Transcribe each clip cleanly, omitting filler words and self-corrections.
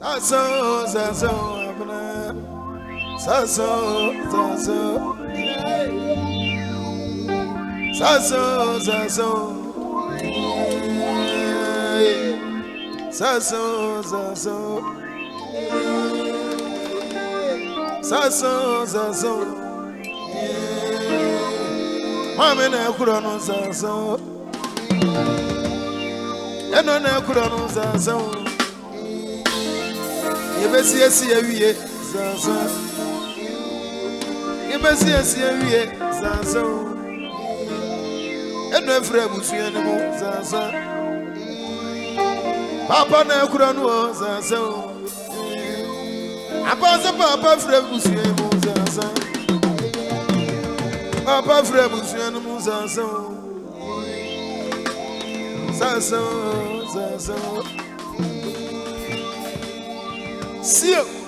Saso, saso, abna. Saso, saso. Saso, saso. Saso, saso. Saso, saso. Mama na kura no saso. Eno na kura no saso. Yebesi esi ewie saso. Yebesi esi ewie saso. Eno efre busu ene mo saso. Papa na kura no saso. Abaza papa efre busu ene mo saso. Papa frère Boussian Mousanson Sanson Sanson Sio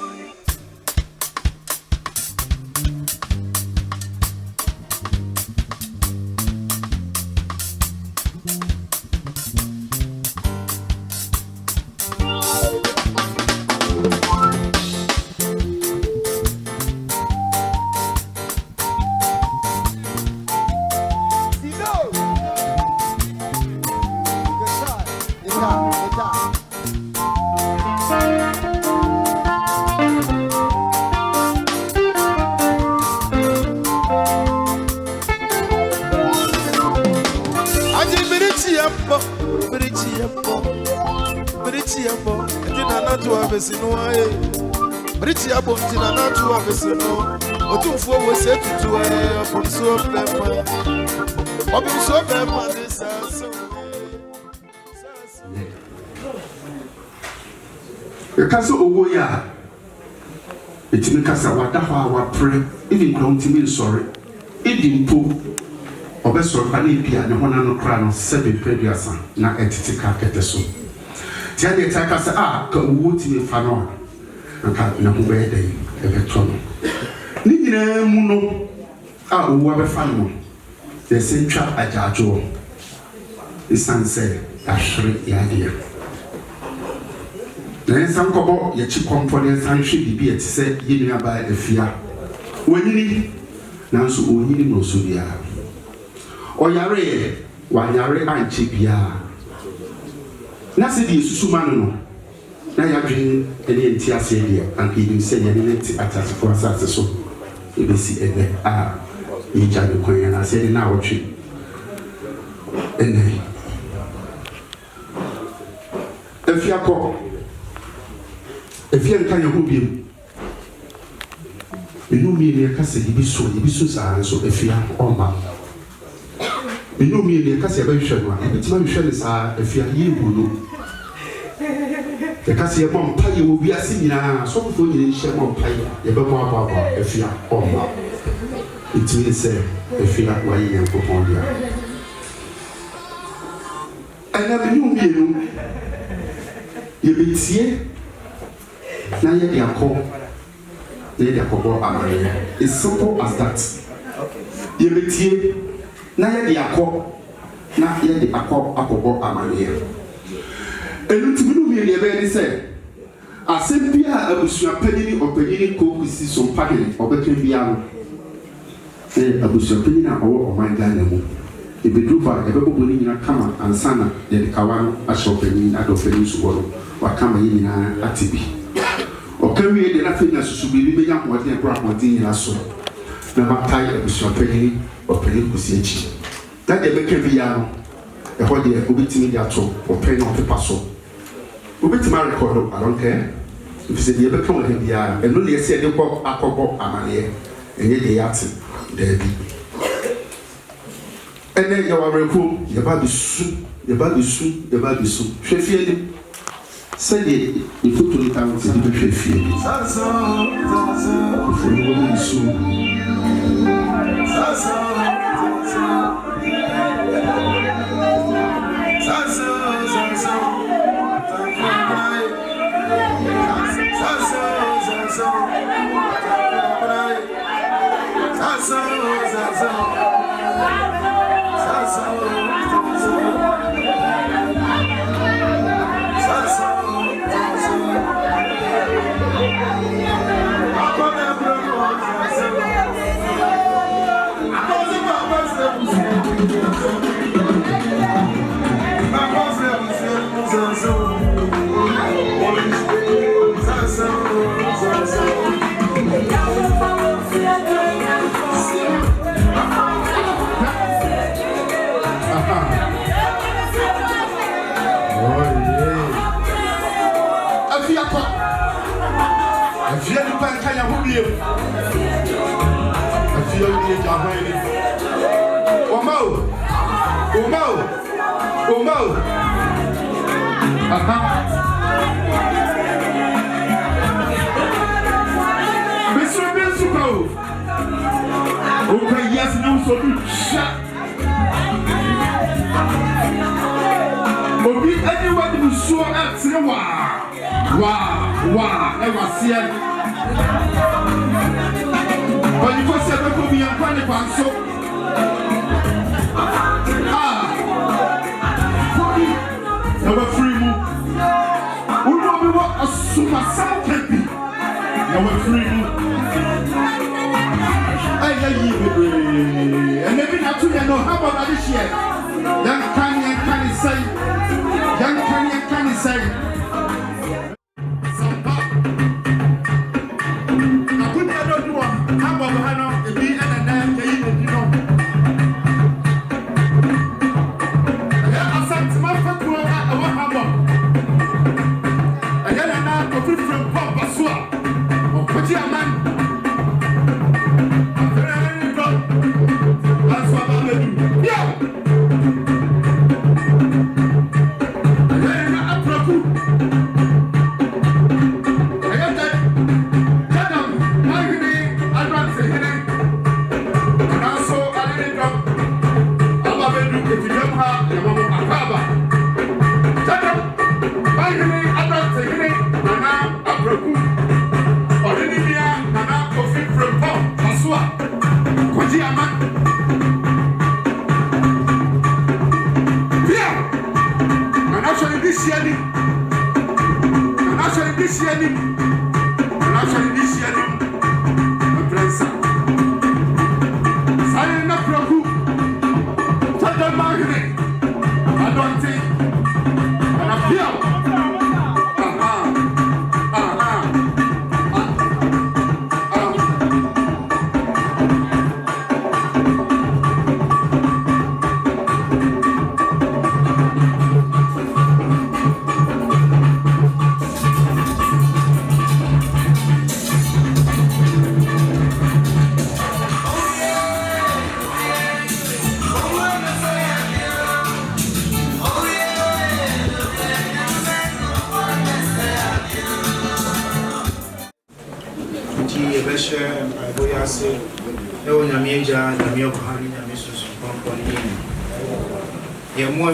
Briti abonti na natu afesino otumfo wo setutu opunso pepa obinso pepa desaso kaso owo ya etimi kasa wada ho wa pray even don't sorry idimpo obesoro pa na bia ne hona no kra no sebe preduasa na etitika keteso ti ade ta kasa ka owo ti me fa no nka na ho be dey ebeto no ni nyina mu no owo abefa no de sentwa ajajo isanse ahre ya dia na sankobo ye chi komfort sanhwe bibi etise yini aba Afia wanyini nanso onyini no so bia oyare wanyare anche bia na se di susuma no na ya dwen ene enti ase dia anka idim se ne ne ti atase for asase so ebesi ene ni jade konya na se na wotwe ene Afia ko Afia nka ye ho biem enu mi ne ka se ibiso sa so Afia oma enu mi ne ka se ba hwehwe no ebitima hwehwe ne sa Afia ye bulu the Cassia Mompay will be a similar, so for you in Shamompay, the Baba Afia Oma. It means say, Afia, why you are Popondia. I never knew you. You be here. Now you are called. They are called Amaria. It's simple as that. You be here. Now you are called. Now you are called Amaria. And to me, the very say, I said, Pia, I was your penny or penny cook with some packing or between piano. I was your penny or my dynamo. If the group are ever winning in a camera and sana, then the Kawan, a shop penny at of penny swallow, or come in a tibi. Or carry the nothing as should be living up what they brought what in a so. Never tired of your penny or penny cousins. That they make a piano. The whole day, obiting their top or pen of the passo. Obit my record, I don't care. If you say the ever come with him, and only say the pop, a pop, Amalia, and yet they are there be. And then you are recruit, your body soon, your body soon, your body soon. She feared said it, you put to the town to the fear. For you will soon. Afia Nipaa Kaya Hubie. Afia Nipaa Jamani. Omo. Aha. Mr. Bensuko. Okay, yes, no, so do shut. Obi anyone who saw at wow, ever see it. But you first said that be a panic and so. Number 3 move. Who know me what a super sound can be? Number 3 move. And maybe not to know how about this year. Young can say. Sampa. I couldn't know how about Hano, the B and a name, you know. I said to my father, I want Hammer. I had a name of different Papa Swap. Or put your man. That's what I'm going to do. Yeah!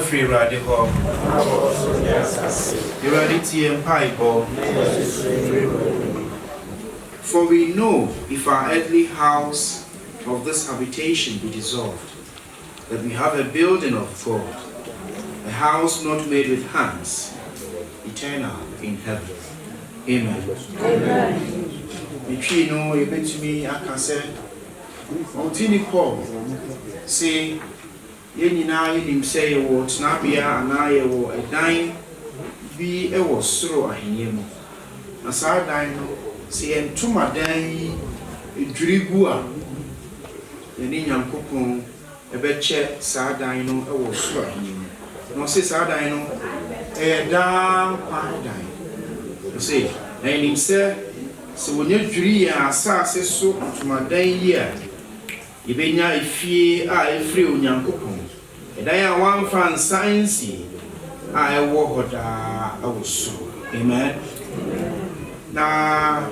Free radical. For we know if our earthly house of this habitation be dissolved, that we have a building of God, a house not made with hands, eternal in heaven. Amen. If you know, you bet to me, I can say, Montini Paul, say, Yenina him say a word, Snapia, and I were a dime, be a was through a him. As I dine, say, and to my day, a dribua, the Ninian coupon, a betche, Sardino, a was through him. No, say Sardino, a damn paradine. You say, and him say, so when you dream, I saw so to my day here. Ibenya ifie a efri onyankopon edaya wan fan science a ewo hoda awoso. Amen. Na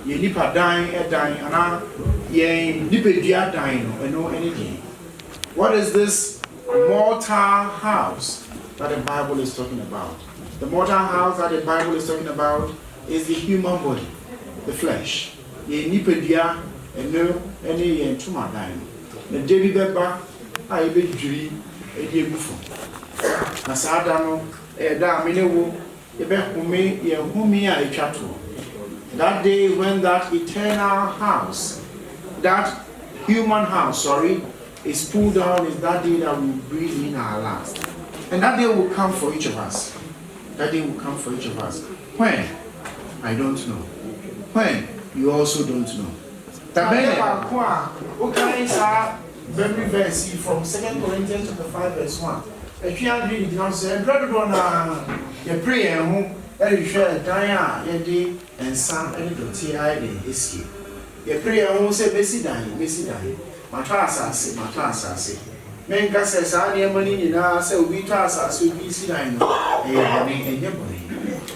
ye nipa dan edan ana ye nipedua dan no eno anything. What is this mortal house that the Bible is talking about? The mortal house that the Bible is talking about is the human body, the flesh. Ye nipedua eno any yen to my dime. The David Beba, I be jury, a dear buffon. Nasadano, a damino, a beck me, a chattel. That day when that eternal house, that human house, is pulled down, is that day that we breathe in our last. And that day will come for each of us. That day will come for each of us. When? I don't know. When? You also don't know. Okay, sir. Very verse from 2 Corinthians chapter 5 verse 1. If you are reading, you say, "Brother, your prayer, Every share Diana, Eddie, and Sam, and the T.I.D. is here. Your prayer won't say, Missy Danny. My class, I say. Menka says, I am money in our say, we class us with Missy Danny, and your money.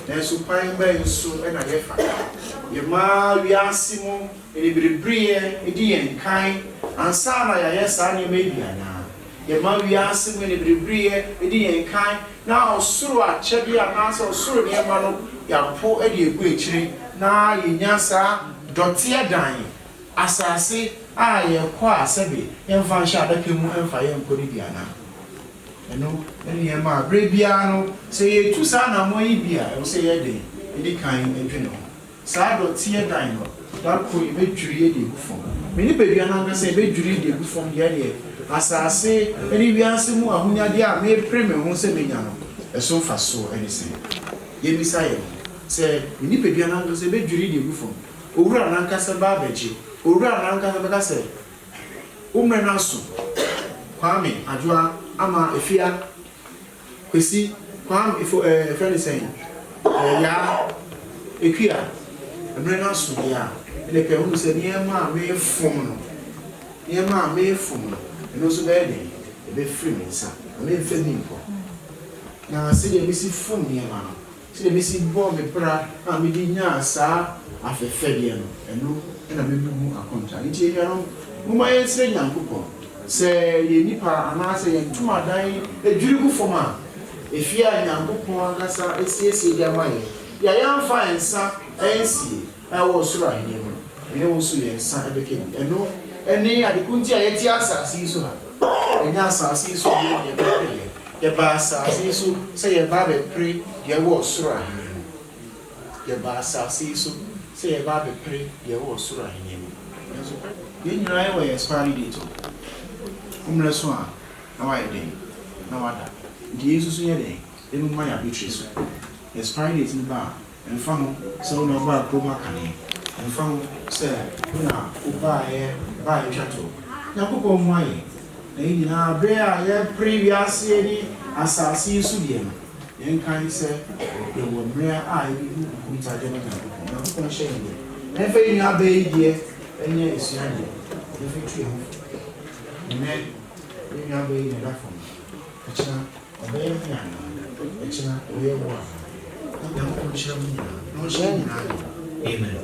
There's supine by so and I get your ma, we are Simon, and it be brie, and kind, and Sana, yes, I may be now. Your ma, we are Simon, and it be brie, and kind. Now, Sura, Chevy, and answer Sura, your man, your poor Eddie, which now you yasa, Dotia dying. As I say, I am quite sebi, and find shot the Kim and fire and Codibiana. And no, any of my Brabiano say, two son and more Ibia, and say a day, any kind and general. Sad Dotia dying, that could be jury the buffon. Many baby and say, be jury the buffon the idea. As I say, any Biansimu, Ahunadia, may premium, won't say Mignano, a sofa so anything. Ye Messiah said, we need baby and say, be jury the buffon. Over an Ancasa Barbaji. Ura Ranka Bagase Umrenasu Kwame Adwa Ama Afia Kwesi Kwame if a friend is saying ya Ekia Umrenasu ya and the Peru said Yama may form and also bedding a bit free son I may feeling for now see the missing form near man see the missing bomb in Pratt and we did not sir after Fediano and no and I may move a contract. It's a young woman saying, young people say, ye nipa, and I say, and two are dying a durable for man. If you are young people, it's yes, their money. Ya young fine, sir, and see, I was right here. You know, so yes, son, became, and no, and they are the Kuntia Etiasa, see so, and Yasa, see so, your bassa, see so, say a baby pray, your was right. Your bassa, see so. Say about the pray, your was Sura in him. You know, I wear a sparry date. Umreswa, now I day, no other. Jesus, your day, they will my arbitrary. A sparry date in the bar, and found so no bar chroma canny, and found, sir, now, who buy a chattel. Now, put on my lady, now, bear, previous lady, as I see Sudian. Young kind said, there were mere eye with a gentleman. No shame. And failing our baby, and yes, young. If you treat and then bring our baby in that form. A child, a baby piano, a child, we are one. No shame. Amen.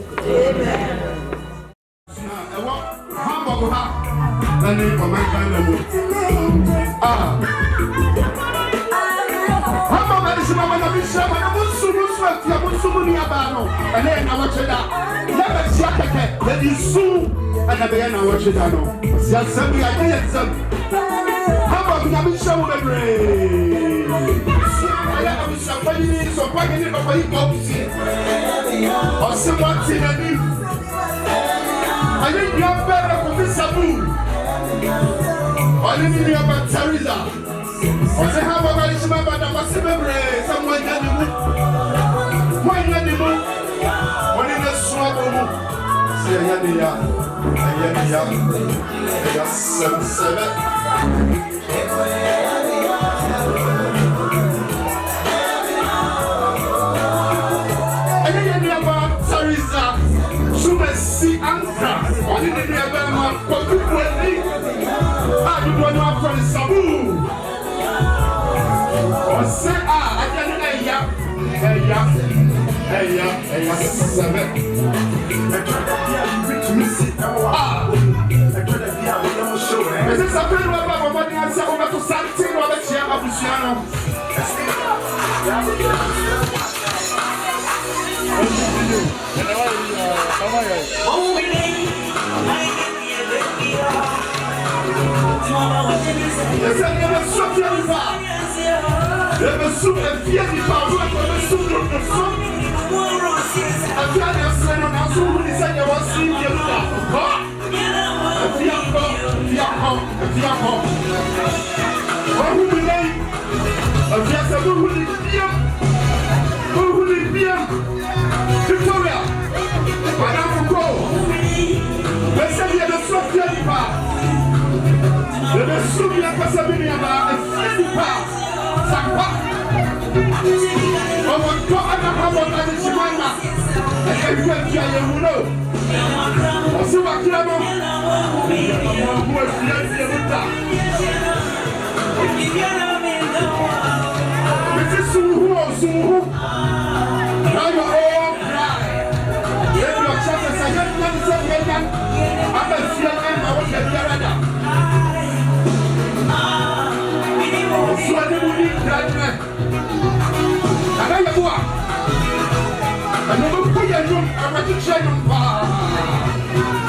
And then I watch it out. Never see a cat. Let you soon. And I began to watch it out. Just send me ideas. How about we have been shown the brain? I have somebody needs or packing it over the or someone's in a knee. I think you are better for this saboo. I didn't hear about Teresa. I say, how about I remember that was someone had the moon. Why not the moon? When in the swamp, say, Afia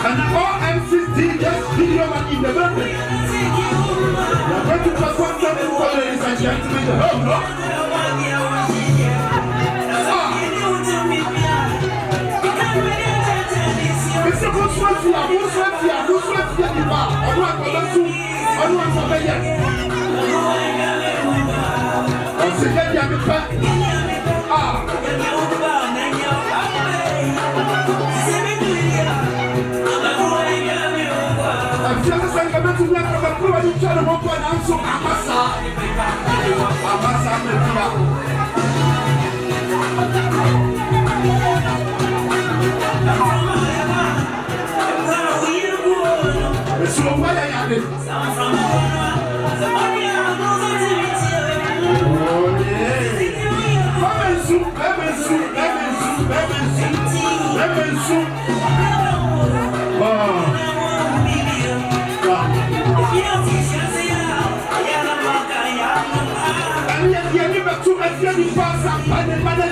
And all MCs just video and in the building. We are going to perform something for ladies and gentlemen. Oh, no. Mr. Buswafia, Afia Nipaa Sampa Afia Nipaa Sampa Afia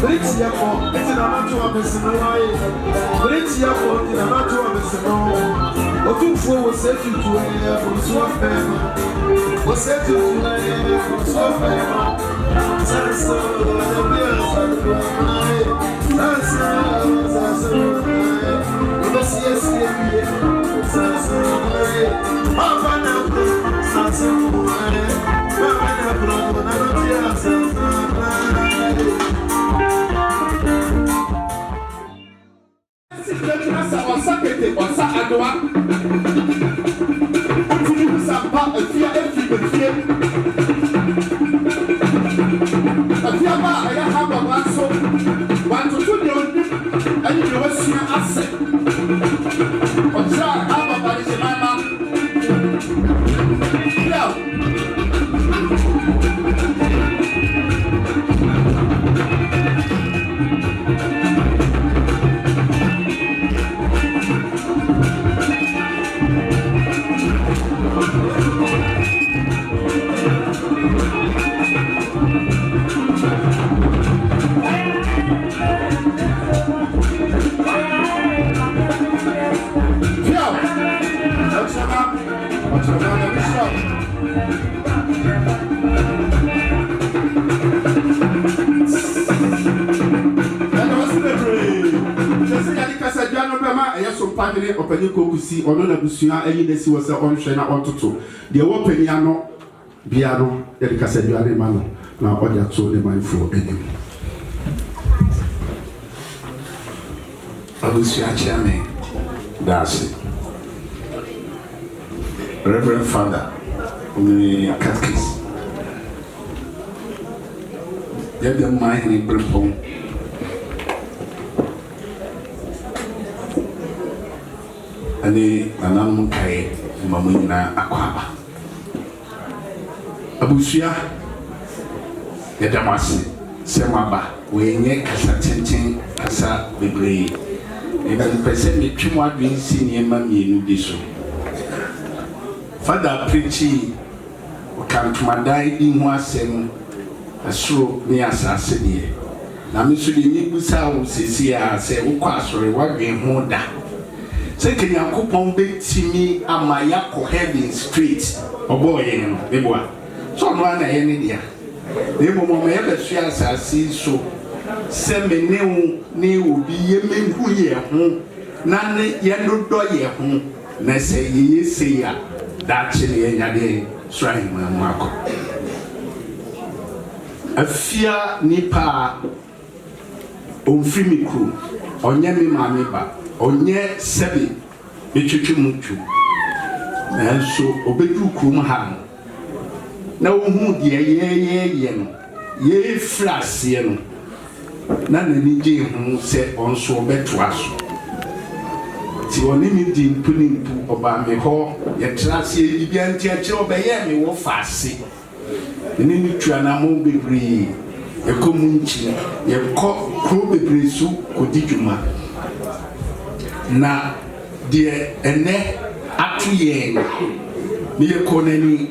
Britia for it's in a matter of Messino. Britia for in a matter of Messino. Or two for was set you to air from Swamp Pema. Was set you to air from Swamp Pema. Sansa, the beers and Sansa, Openi kokusi ono na busua ayi nesi wo se onhwe na ontoto de wo pania no bia no de kasaduare ma no na oja to ne manfo enim Abusua chairman that's Reverend Father Omni Catkis Yabia mai ni brepon ani anam kai mamuna akwaba abusua yadamasi semaba wenye kasa tenten kasa bebre eba pese metwimo adwen si niema mienu diso Father preachi okantumadai di ho asem asuro ni asase die na meso de ni busa wo sesi a se ukwa asore wadwen ho da se kenya kupon betimi amaya ko heaven street oboye no beboa so no ana ye ne dia ebo mo me besu asase so se meneu ne obi ye menhu ye ho na ne ye dodo ye ho na se ye se ya da chile ye nyade srai mako Afia Nipaa Omfrimikru onye mi maame ba onye sebi betwetwe mutu na so obedu krum ha na wohu de ye no ye frase no na nani je hu se onso beto aso ti oni mi di mpunipu oba me ho ye trase ye bia nti a kire obeye me wo fase ni ni twa na mo bebre ye komunchi ye ko kro bebre su kodidwuma na de ene atuye ni ye konani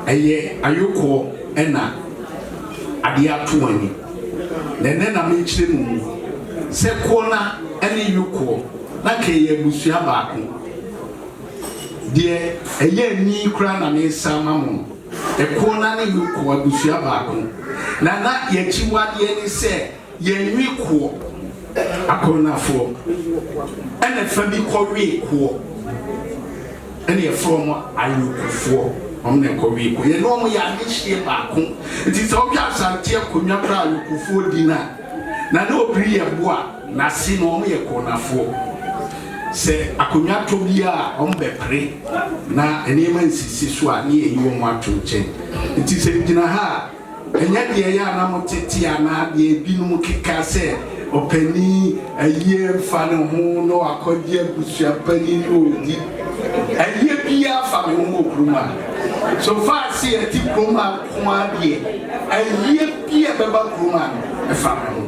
eye ayoko ena ade atuani na me kire mu se kona ene yoko na keye busua baako de eye ni kura na me sama mo ekona ne yoko abusua baako na ye chiwade ni se ye nwiko akonafo ene fa bi kowe ko ene ye from ayokofo omne kowe ko ye no mo ya ni hie baako nti se obia asante akonwa pra ayokofo dina na obiri ye boa na si no mo ye konafo se akonwa to bia ombe pre na enema nsisi so a ne eyi wo mo atonche nti se gina ha enya de ya na mo tete ana de binum keka se opani aye fa ne ho no akodi abusua pani no di aye bia fa me ho okruma so far see ati kroma kwa de aye bia beba kroma e fa me ho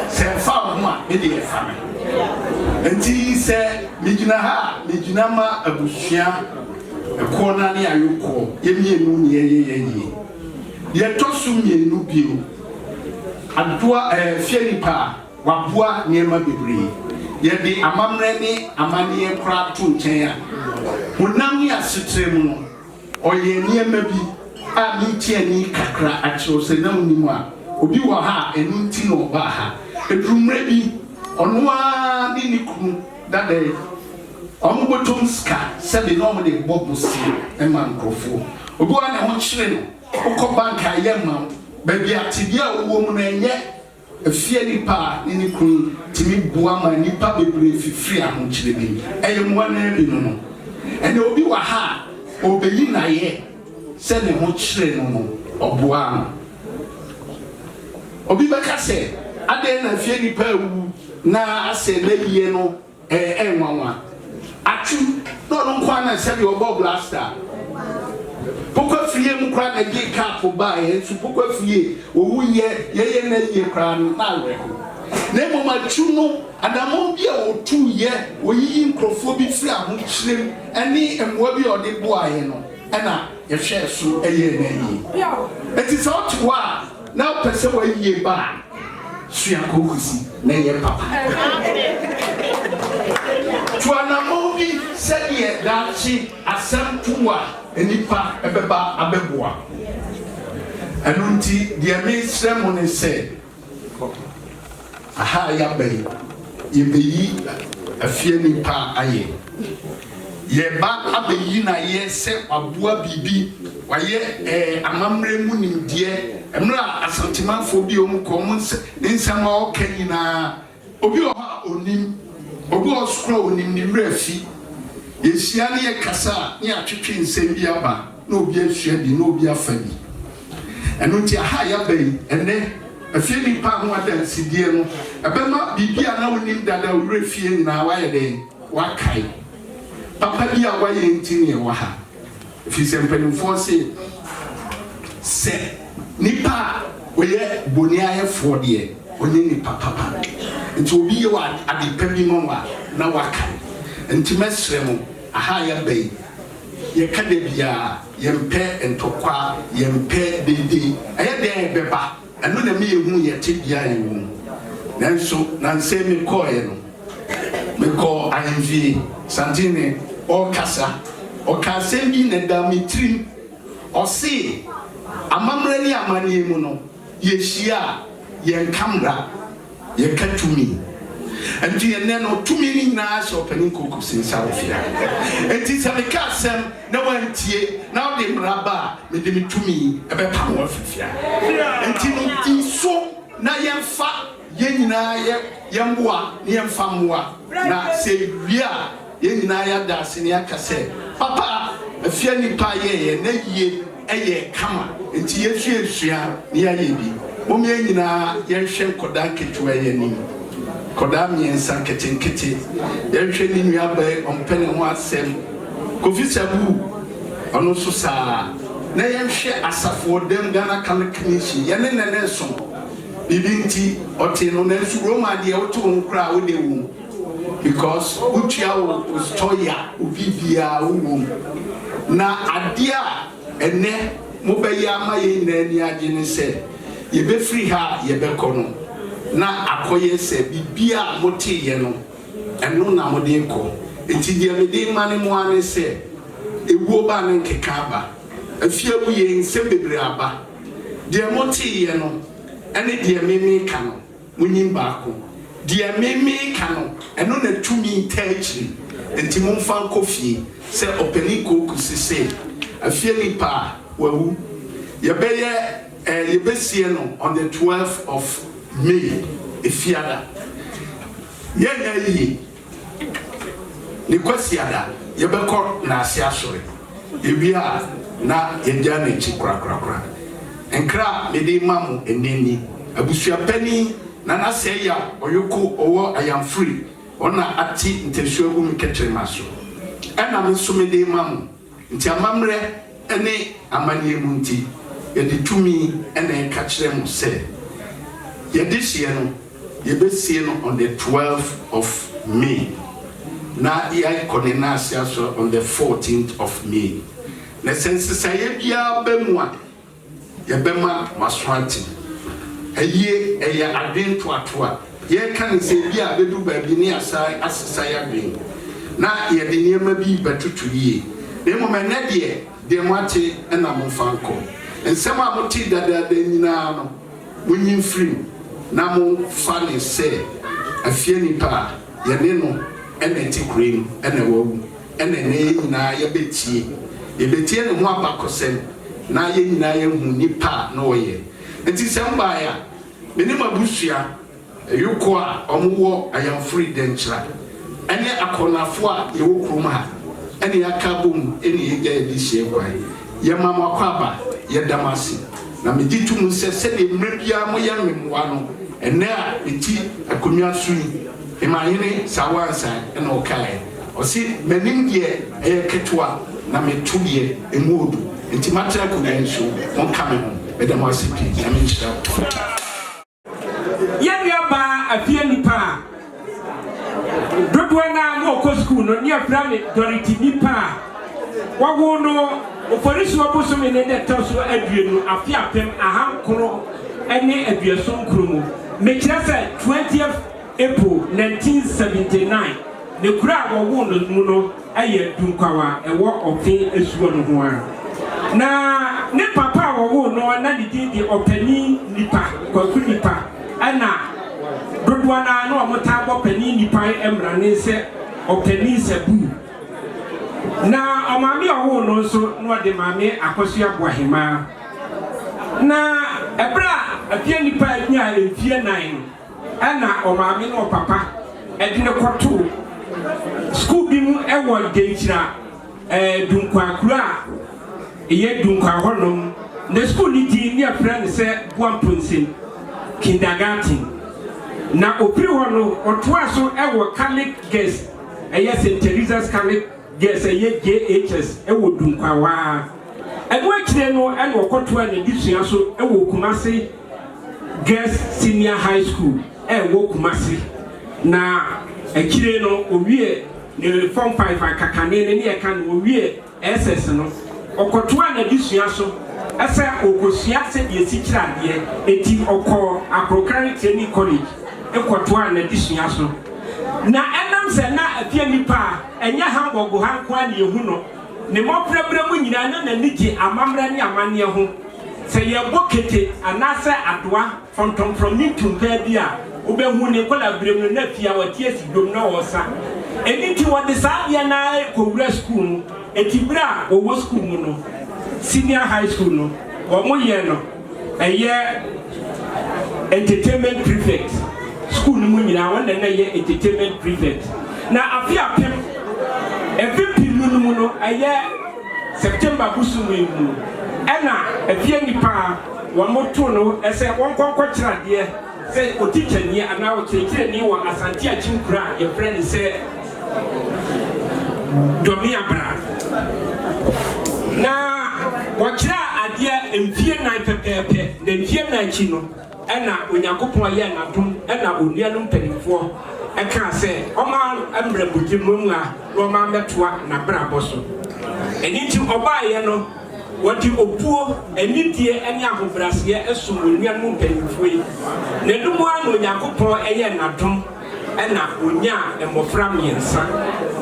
se fa ho a e de fa me enti se migina ha migina ma abusua ekona ne ayoko ye mienu ne ye ye tosu mienu bio adoa Afia Nipaa waboa niema bebree yɛde amamrɛ ne amaniye kora to nkyɛn a honam ne asetrem no ɔyɛ niema bi a ntiani kakra akyerɛw sɛ na wonimu a obi wɔ ha ɛnu nti no ɔba ha edurumrɛ bi ɔno a ne ne kunu dada ɔmo botom ska sɛbe na ɔmo de bɔ bosi ɛma nkrɔfo obi wa ne ho kyerɛ no wokɔ bank ayɛ ma baabi atebea a wowɔ mu no ɛnyɛ Afia Nipaa ne kunu timi boa ma nipa bebree fifiri ahokyerɛ bi ɛyɛ mmoa na bi no ɛne obi wɔ ha obeyi na yɛ sɛ ne ho kyerɛ no ɔboa no obi bɛka sɛ adɛn na Afia Nipaa wu na asɛ na yie no ɛnwanwa atu na ɔno nkwa na sɛ ɔbɔ blaster pokwa fie mu kra na gye cap ba yɛ nso pokwa fie owu yɛ na yie kra na awerɛ na mmom atu no adamɔ bi a otu yɛ oyiyi nkrɔfoɔ bi firi ahokyerɛm ɛne mmoa bi a ɔde boa yɛ no ɛna yɛhwɛ so ɛyɛ na yie ɛti sɛ ɔte hɔ a na ɔpɛ sɛ wɔyie ba sua kokusi na yɛ papa tuanamɔ bi sɛdeɛ daakye asɛm tuwa nipa ebeba abeboa ɛno nti deɛ mesrɛ mo ne sɛ aha yɛbɛyi yɛbɛyi Afia Nipaa ayɛ yɛba abɛyi na yɛ sɛ waboa bibi wayɛ amammerɛ mu nimdeɛ ɛmmerɛ a asantemanfoɔ bi ɔmu kɔ mu nsɛm a ɔka nyinaa obi wɔ hɔ a onim obi wɔ sukura onim ne werɛ afi yɛhyia ne yɛ kasa ne atwetwe nsɛm bi aba na obi asua bi na obi afa bi ɛno nti aha yɛaba yi ɛnɛ Afia Nipaa ho adansidie no ɛbɛma biribi a na wonim dada werɛ fie nyinaa wayɛ dɛn wakae papa bi a wayɛ nti ne ɛwɔ ha ɛfiri sɛ mpanimfoɔ sɛ nipa a wɔyɛ boni ayɛfoɔ deɛ ɔnyɛ nipa papa nti obi yɛ wɔ adepa bi ma wa na wakae nti mɛsrɛ mo aha yɛba yi yɛka da biara yɛmpɛ ntɔkwa yɛmpɛ dede ɛyɛ dɛn bɛba ɛno na meyɛhu yɛte biara yɛ wɔ nanso nansɛ mekɔɔɛ no mekɔ ahemfie santene ɔkasa ɔkasɛm bi na da me tirim ɔse amammerɛ ne amanneɛ mu no yɛhyia a yɛnka mmara yɛka tumi nti yɛnɛ no tumi ne nyinaa hyɛ ɔpanin koko sinsa ofia nti sɛ meka asɛm na wantie na wode mmara ba a mede me tumi ɛbɛpam wɔ afifia nti no di so na yɛmfa yɛn nyinaa yɛmboa ne yɛmfa mmoa na sɛ wie a yɛn nyinaa yɛada ase ne yɛaka sɛ papa Afia Nipaa yɛyɛ na yie ɛyɛ kama nti yɛsua ne yɛayɛ bi mom yɛn nyinaa yɛnhwɛ nkɔdaa nketewa yɛ anim kɔdaa mmiɛnsa nketenkete yɛnhwɛ ne nuabɛɛ ɔmpɛ ne ho asɛm Kofi Sabu ɔno nso saa na yɛnhwɛ asafoɔ dam Ghana Commission yɛne nɛnɛ so bibi nti ɔte no nanso Roma deɛ woto wo nkora a wode wo because wotua wo stoya obi biara wo na adeɛ a ɛnɛ mobɛyɛ ama yɛn nyinaa ni agye ne sɛ yɛbɛfiri ha yɛbɛkɔ no na akɔyɛ sɛ bibia moteyɛ no ɛno na mode kɔ nti deɛ mede ma ne mo ane sɛ ewuo ba ne nkeka aba afia wu yɛ nsɛm bebree aba deɛ moteyɛ no ɛne deɛ meme ka no munyim baako deɛ meme ka no ɛno na tumi ta akyiri nti momfa nkɔ fie sɛ ɔpani kokusi sɛ Afia Nipaa wawu yɛbɛsie no on the 12th of May efiada yɛnya yie ne kwasiada yɛbɛkɔ na ase asɔre ewia na yɛgya n'akyi korakora nkra mede ma mo eneni abusuapani na nasɛ ya ɔyoko ɔwɔ ayamfree ɔna ati ntɛsuagu mu kɛkyerɛ maso ɛna me nso mede ma mo nti amammerɛ ɛne amanneɛ mu nti yɛde tumi ɛna ɛka kyerɛ mo sɛ yɛde hyɛ no yɛbɛsie no on the 12th of May na yɛakɔ ne naase asɔ on the 14th of May na sɛ nsesaeɛ biara ba mu a yɛbɛma maso ate ɛyɛ adwen toatoa yɛka ne sɛ bi a bɛdu baabi ne asesa yɛ adwen na yɛde nneɛma bi bɛtoto yie na mmom ɛnɛ deɛ mo ate ɛna mo fa nkɔ nsɛm a mote dadaada nyinaa no monyi mfirim na mo fa ne sɛ Afia Nipaa yɛne no ɛna ti kure no ɛna wawu ɛna ne nyinaa yɛbɛtie ne ho abakɔsɛm na yɛ nyinaa yɛhu nipa na ɔyɛ nti sɛ mbaa ya menim abusua yɛkɔ a ɔmowɔ ayamfori dɛnkyera ɛne akɔnafo a yɛwɔ kurom ha ɛne yɛaka bom ɛne yɛgya yɛde hyia kwan yɛma mo akɔ aba yɛdam ase na megye tum sɛ sɛdeɛ mmerɛ biara mo yɛ mmemoa no ɛnɛ a ɛti akonnwa so yi ɛmahene sawansa ɛna ɔkaeɛ ɔse m'anim deɛ ɛyɛ ketewa na meto deɛ ɛmu odu nti matera akonnwa nso monka me ho ɛdam ase pii na menhyira Yɛnua Afia Nipaa dodoɔ na mo kɔ school no ne afra ne Dorothy Nipaa wawo no oforisi obosome ne de taso aduenu afia pem ahankoro ene aduaso nkromo mekyerɛ sɛ 20th April 1979 ne kura wawo no mu no ɛyɛ dunkwawa ɛwɔ ɔfe esuo no ho a na ne papa wawo no na ne din de Opani Nipa Kwaku Nipa ana dodoɔ na no ɔmota bɔ Pani Nipa emrane sɛ Opani Sabu na omami owo no so no de mame akoso aboahema na ebra Afia Nipaa nya emfie 9 ana omami no papa edi ne koto school bi mu ewo denkyira dunkwa kura eye dunkwa honom na school ni di ne afra ne se Buamponsen kindergarten na opiri ho no otoa so ewo Catholic girls eye St. Teresa's Catholic yes eye JHS ewo dunkwawa eno akire no eno okoto na disua so ewo Kumasi Girls Senior High School ewo Kumasi na akire no owie ne form 5 akakane ne ne eka no owie SS no okoto na disua so ese okosua se de sikirade eti okọ Aprokari Training College ekoto na disua so na enam se na Afia Nipaa enya hamburg hankwa ne ehu no ne moprebre mu nyina na nigi amamra ne amane ho se ye bokete anase adoa from me to bia obehu ne kola brem na Afia watie sidom na wosa eniti wode saabia na kowura school no etibra owo school mu no senior high school no wo mo ye no eye entertainment prefect school mu nyina won na ye entertainment prefect na Afia pem every mu no eye September busumu mu ena Afia Nipaa won moto no ese won konkɔ kyerade se otikyani ana otikyani wɔ Asante Achinkura ye friend se Domia Bra na wɔkyerɛ adeɛ emfie 9 pepepe na emfie 9 chi no ena Onyankopɔn yɛ nadom ena onua no mpanimfoɔ eka sɛ ɔma ambrabugye mu a ɔma metoa na brabɔ so eniti ɔbaayɛ no wɔdi opuo enidie ene ahobrasɛ esum onua no mpanimfoɔ yi na dumu a Onyankopɔn ɛyɛ nadom ena onya mmɔfra miensa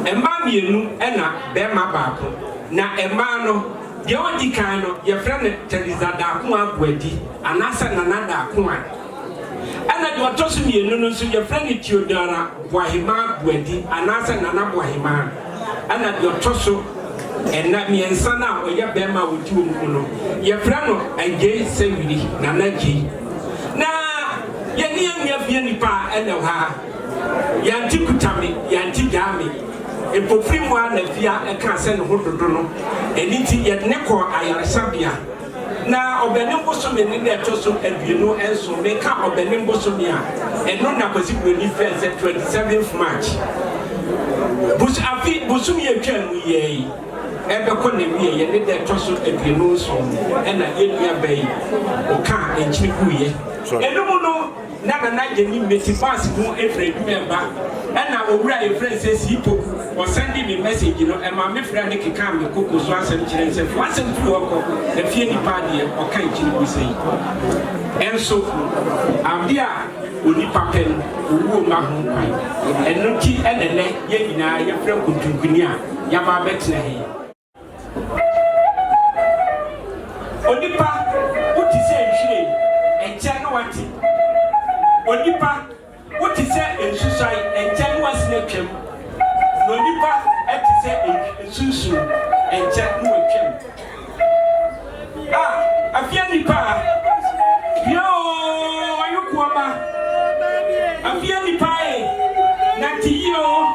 emma mienu ena bɛma baako na emma no de odi kan no ye frɛ ne Teresa Daako Abuadi anasa Nana Daako ana de otoso mienu no so ye frɛ ne Theodora Boahema Abuadi anasa Nana Boahema ana de otoso ena miensa na oyɛ bɛma wodi mu no ye frɛ no Agye Sewiri Nana Gye na ye ne Afia Nipaa ena ha yanti kutami yanti gami epofri mu na Afia eka se ne hododo no eniti ye ne ko ayaresabia na obene bosome ne de toso aduenu enso me ka obene bosome a eno na kwasi broni fence 27th March bus afi bosome ye twa mu ye ɛbɛkɔ na wie yɛ ne dɛ ɛtɔ so aduonu so ɛna yɛnua bɛyi ɔka nkyiri guiɛ ɛnum no na nana gye ne mmeti baasi ho efiri edwuma ɛba ɛna owura efiri sɛ siipo ɔsɛndi mi message no ɛma me fira ne keka me koko so asɛm kyerɛ nsɛ fo asɛm fi ɔkɔ Afia Nipaa deɛ ɔka nkyiri gu sɛ yi ɛnso ade a onipa pɛ no owuo ma ho kwan ɛno ti ɛnɛnɛ yɛ nyinaa yɛfrɛ nkontonkuni a yɛaba abɛtena he onipa wote sɛ nhwire ɛnkyɛ no wate onipa wote sɛ nsusai ɛnkyɛ no wasena twam na onipa ɛte sɛ nsusu ɛnkyɛ no watwam Afia Nipaa yo ayukuama Afia Nipaa na tiyo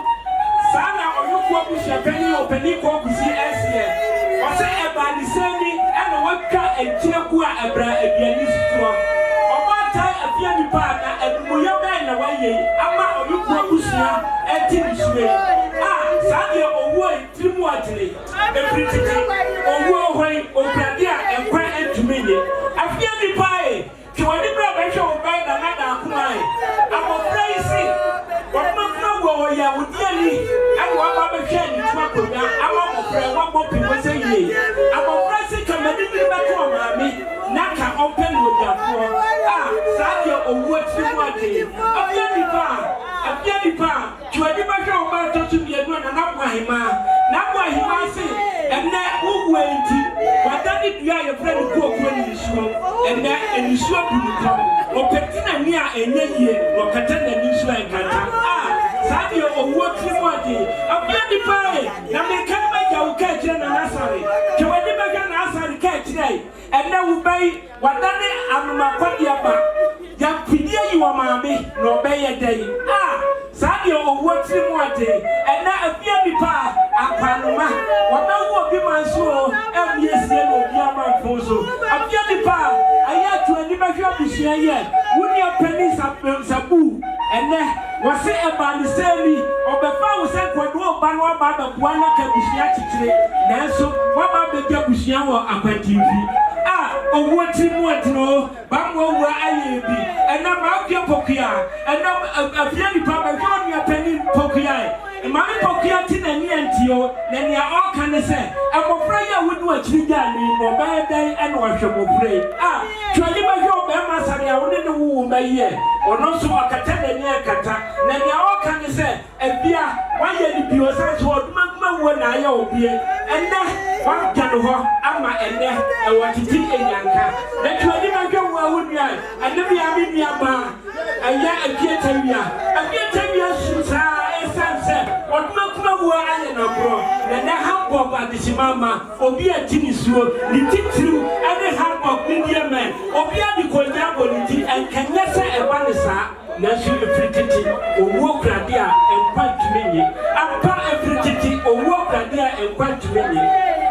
sana oyukua bushapeni openi ko kusi esie ose eba ni semi ena waka enkyire ku a ebra abiani suo obata Afia Nipaa na edumoya ben na waye ama oyukua bushia eti nsuwe sade owo trimu atire efrititi owo hoi okrade a enkwa entumenye Afia Nipaa ki wani bra ba hwe oba na na akuma amofra isi wamma wo ya wodiani awo aba ba hwe ni tuma konya ama mofra wa bopi wo se ye amofra se kamani ni ba ko maame na ka open wo dafo sade owo trimu atire Afia Nipaa ki wani ba hwe oba to tu bie no na bwa hima se enne wo enti wadani dua ye fra ni ko ni suo enne enisuo bu ni kom opetina ni a enye yie no kata na ni suo enkata sadio owo trimodi Afia Nipaa na me kan ba ja wo ka kire na nasare ke wadi ba ga nasare ka kire enne wo bai wadani anuma kwadi aba ya pidie yi wo maame no obeye dai sadio owo trimodi enne Afia Nipaa akwanuma wadawo obi manso emiesie no obi amanfoso Afia Nipaa aya to ani ba hwa busia ye woni apani sabu enne wase eba ni semi obefa wo se kwado oba no aba ba bua na ka busia chichire nanso waba be ga busia wo akwantivi owo timu atino ba mo wo aye bi ena ma bia pokia ena Afia Nipaa ba hwa ni apani pokia mami pokia ti na ni antio na ni a oka ne se amofra ya wodi wa chirija ni no ba dai ena wa hwemofre twani ba hwo ba ma sare a woni ne wo ma ye ono so akata na ni akata na ni a oka ne se ebia wa ye ni bio sa so oduma wo na ya obie enne wa gano ho ama enne e wa titi enyanka na twani ba hwo wa wodi a enne bia mi bia ba aya Afia tawia susa esanse oduma wo anye na bro na hamburg adishimama obi atini suo ni titru ane hamburg ni dieme obi adi konyabo ni ti enkanyese eba ne sa na su efrititi owo krade a enkwantumenye apa efrititi owo krade a enkwantumenye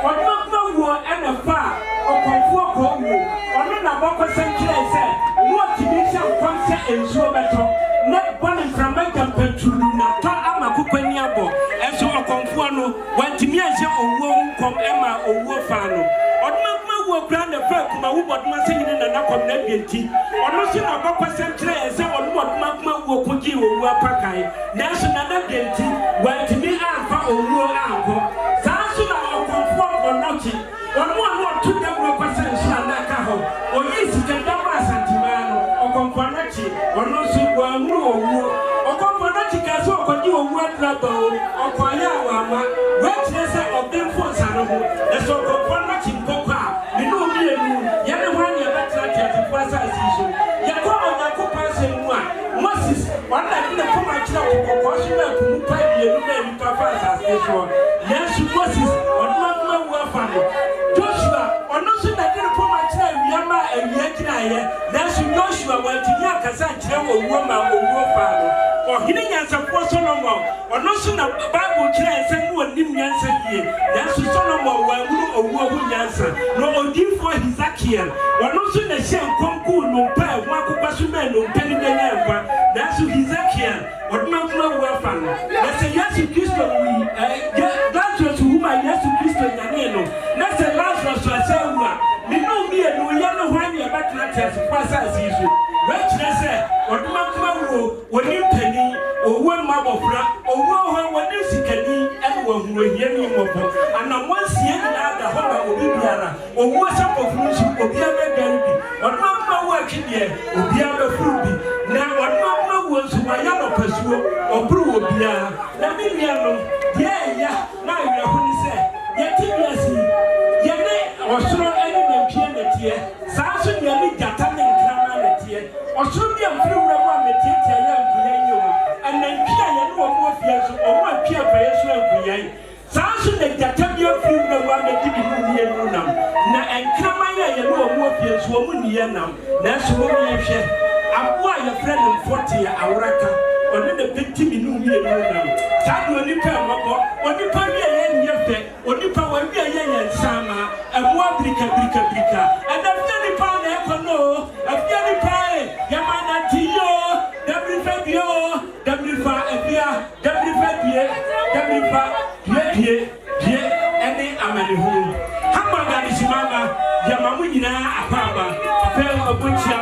oduma wo ene fa okonfo okonwo ono na bokosenkire se wo timisha kwanse ensuo beto na bone framanga petulu na to amakokwani abo enso okonfo no wantimi anje owo nkom ema owo fa no oduma wo brand fa kuma wo boduma senyine na nakom na bienti ono si na bokosenkire se oduma wo koji owo apakai na so na na bienti wantimi anfa owo anko sanso na okonfo onochi ono to dem wo kwasenso na ka ho oyisi kendama santimano okonfonachi ono si gwanru owo okonfonachi kaso okoji owo atrabo okoya awama wetie se obemfo sanoho eso okonfonachi nkokwa minu omienu yene hwani abatrati atipasa asiso yakwa onyakopa semu a Moses wanda kile koma kila kokoko so na kumupa bienu na nipa fasa asiso yesu Moses oduma wo afano Joshua ono so na kile koma kila wiama ewia kina ye yesu Joshua wantini akasa kire owo ma owo fano ohini nyansapo Solomon ono so na Bible kira ensem wonim nyansa yie yesu Solomon wanguru owo hu nyansa no odifo Hezekiel ono so na hye nkonku no pa ho akokwa so ma no mpani na nyanfa yesu Hezekiel oduma wo afano na se Yesu Kristo wi that's what who my Yesu Kristo nyane Watias Pasa Zizu. Which they say, or Mamma, when you penny, or one mabofra, or one you see Kenny, and one will hear me more. And on one scene, the whole of Bibiana, or what's up of Lucy, or the other Gariby, or Mamma working here, or the other Fruity. Now, what Mamma was my yellow pursuit, or brew of Biana. Let me know, yeah, now you are going to say, yet, Yene, or so any pianist here, Sanson Yami Gatan and Kraman here, or should be a few rubber material and then Pia no more fears or one Pia Payas. Sanson the Gatabia few the one that did be near Runam. Now and Kramaya no more fears woman Yanam, that's woman share. I'm why a friend of 40 Auraka. Or the victim in Nubia Runam. Tadu and the Pamako, or the Pavia and Yafe, or the Pawabia and Sama, and one bricka. And the Fanny Pan Econo, a Fanny Pie, Yamana Tio, W Fabio, W Fabia, W Fabia, and the Amanihu. Hamburger is Mama, Yamamina, Apaba, a pair of Buncha.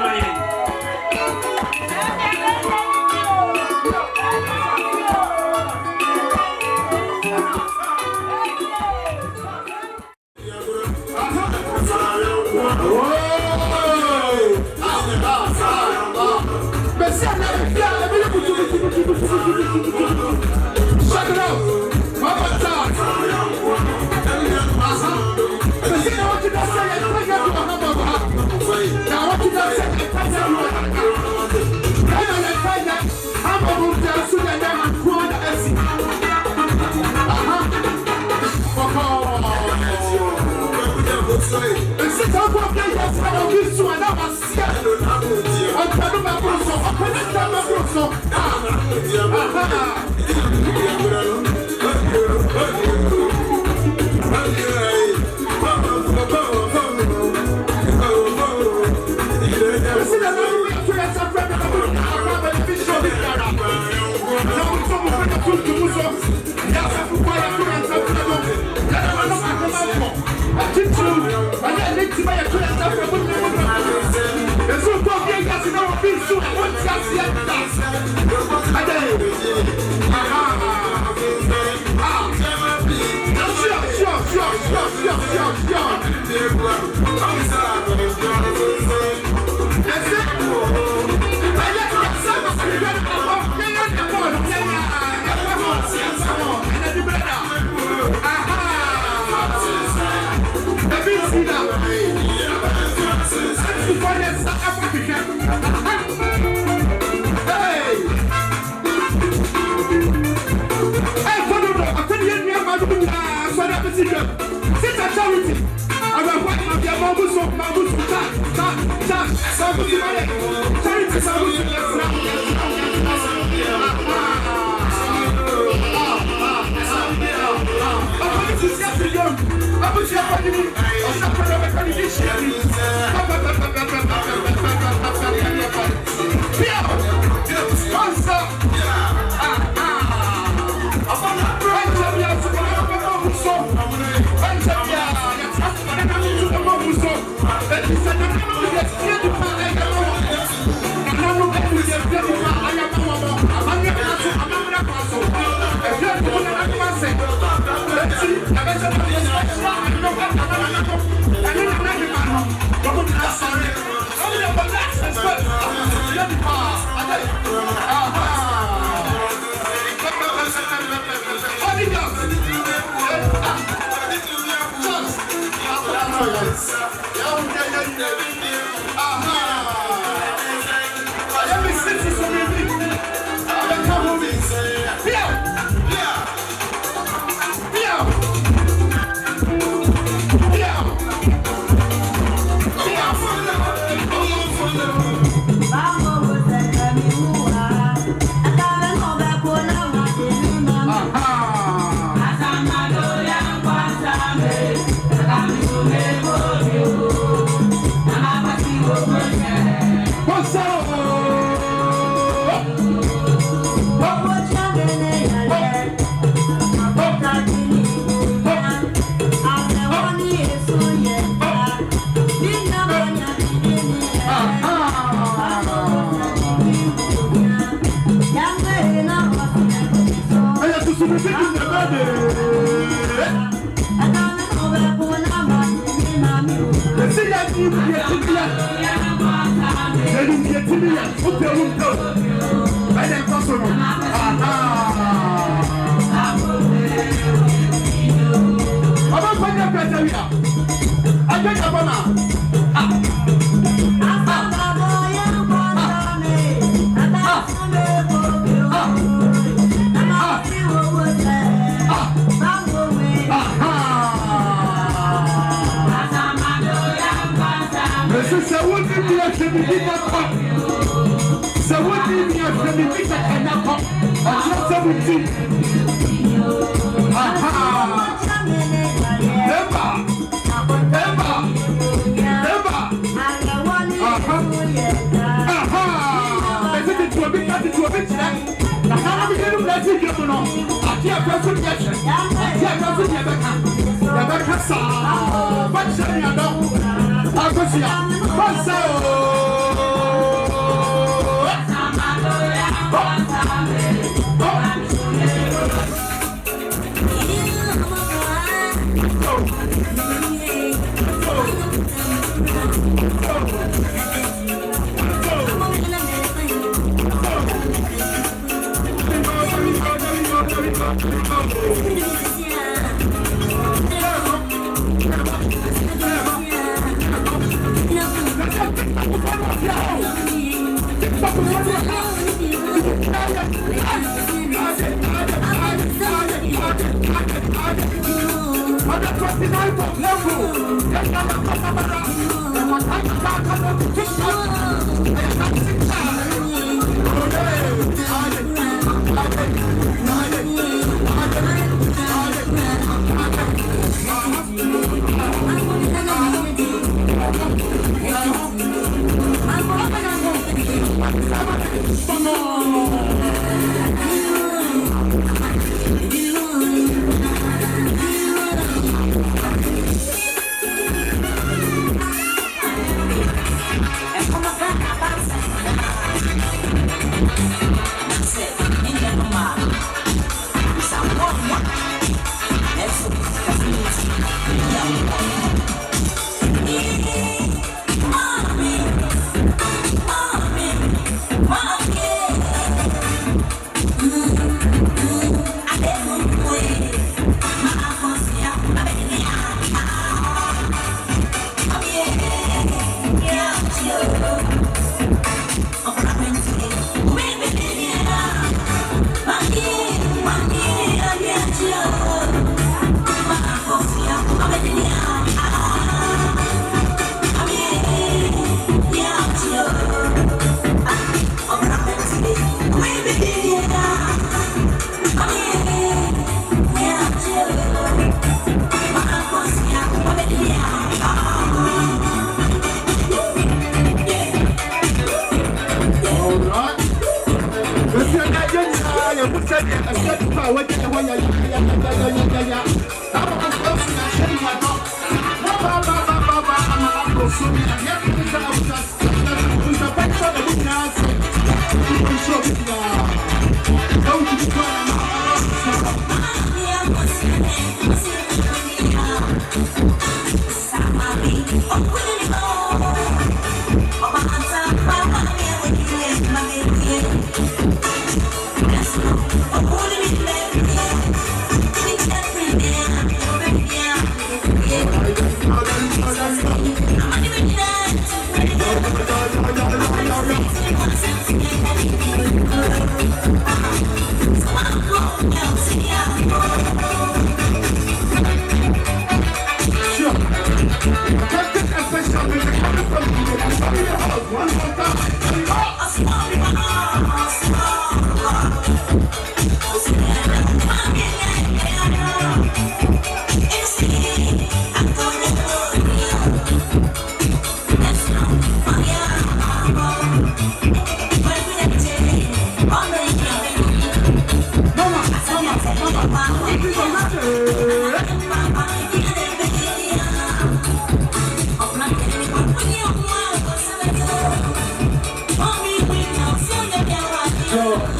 Oh,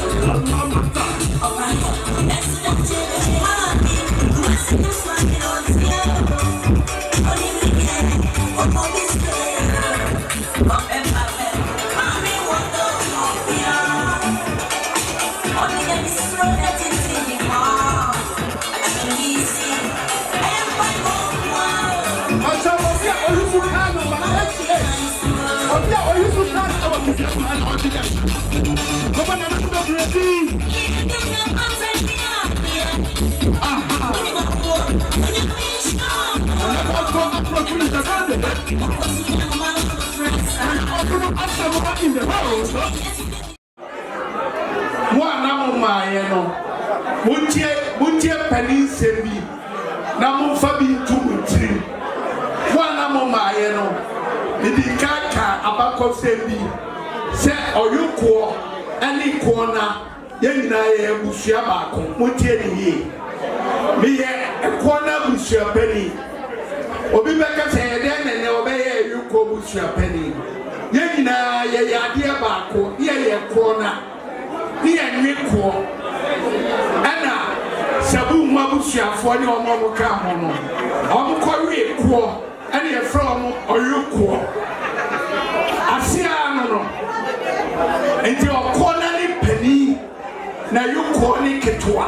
Muntie penny sembi na mumfa bi ntum tiri wana mo maaye no di kaka abakọ sembi se oyuko ani ko na yanyina ye busua baako muntie ni yi me ye ko na busua pani obi beka se ye den ne obeye oyuko busua pani yanyina ye yade baako ye ko na ni enwe ko ana sabu mabusuafo ni omo ka ho no omo kɔwe ko ene ye from oyuko asia no enti okona ni pani na yuko ni ketwa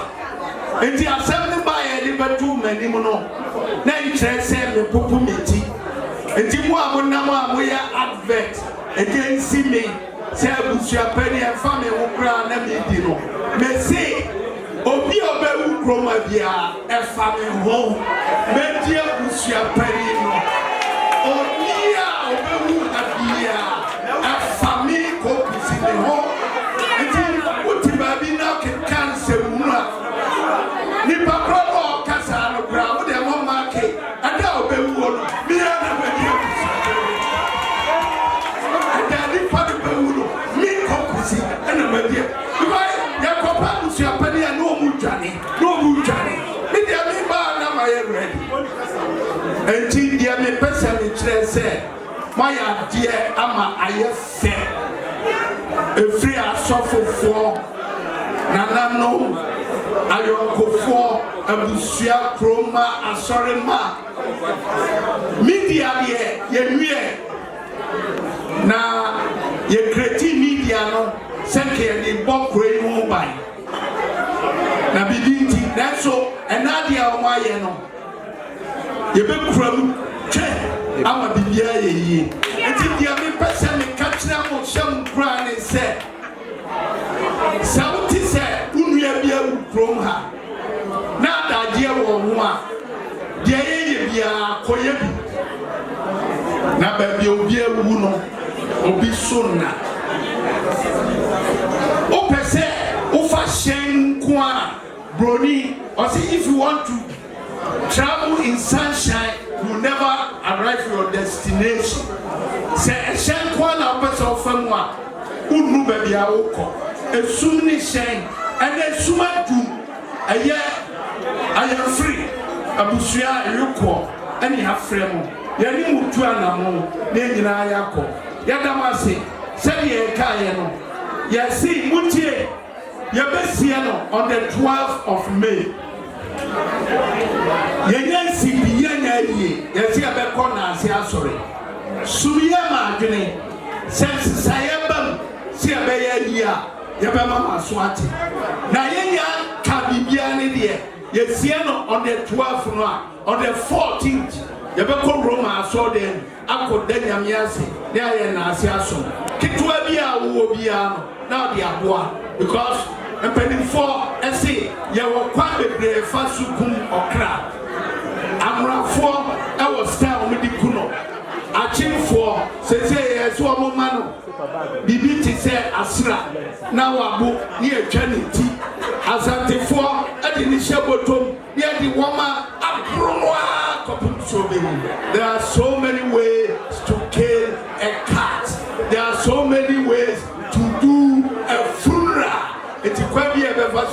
enti asem ne ba ye ni batu manim no na nkyerɛ sɛ me popo meti enti mo amona mo amoya advert against me sɛ abusua pani e fa me ho kra na me di no me say obi obewu kroma bia efa me ho meji abusua pani no obi a obewu abia efa me ko kusi me ho enti uti babi na ke kanse mura ni papro no kasa no bra wo de mo make ada obewu no mi na babi abusua ada ni pa obewu no mi ko kusi na babi pani no mujani me dia me ba na ma ye ready enti dia me pesa me kire se ma ya die ama aye fe efri asofofo nanano ayokofo abusua kroma asorema media ye nwie na ye create media no senke ni bokre mu bai na bibinti nanso enadia o maye no ye be kuram twe ama bibia ye yi enti dia me pese me kachira mo hyam kura ne se sauti se unua bia ukrom ha na daje wo ho a dia ye bia koye bi na ba bia obi awu no obi sonna o pese o fa shen kwa broni or say if you want to travel in sunshine you never arrive at your destination say shen kwa na pese o fa mu a unu ba bia wo ko esum ni shen and esuma du aye free abusua yoko ani ha frem ya ni mutu anamo na nyina yakọ ya damase se ye ka ye no ya si mutie ya besie no on the 12th of May ye si biyanya yi ya si abekọ na ase asore suya ma adwene sense sayebam si abeya yi a ya be mama so ate na ye nya ka bibia ne de ye sie no on the 12th no on the 14th ya be ko Roma so den akoda nyame ase na aye na ase aso kitwa bia wo bia no na de aboa because empenifo ese ye wo kwa bebre fa sukum okra amrafo e wo style me di kuno achimfo sese ye so mo mano bibi ti se asra na wabo ni etwa ne ti azantefo e di ni shebotom ye di woma abronoa. There are so many ways to kill a cat. There are so many ways to do a funeral. It's quite a bit of a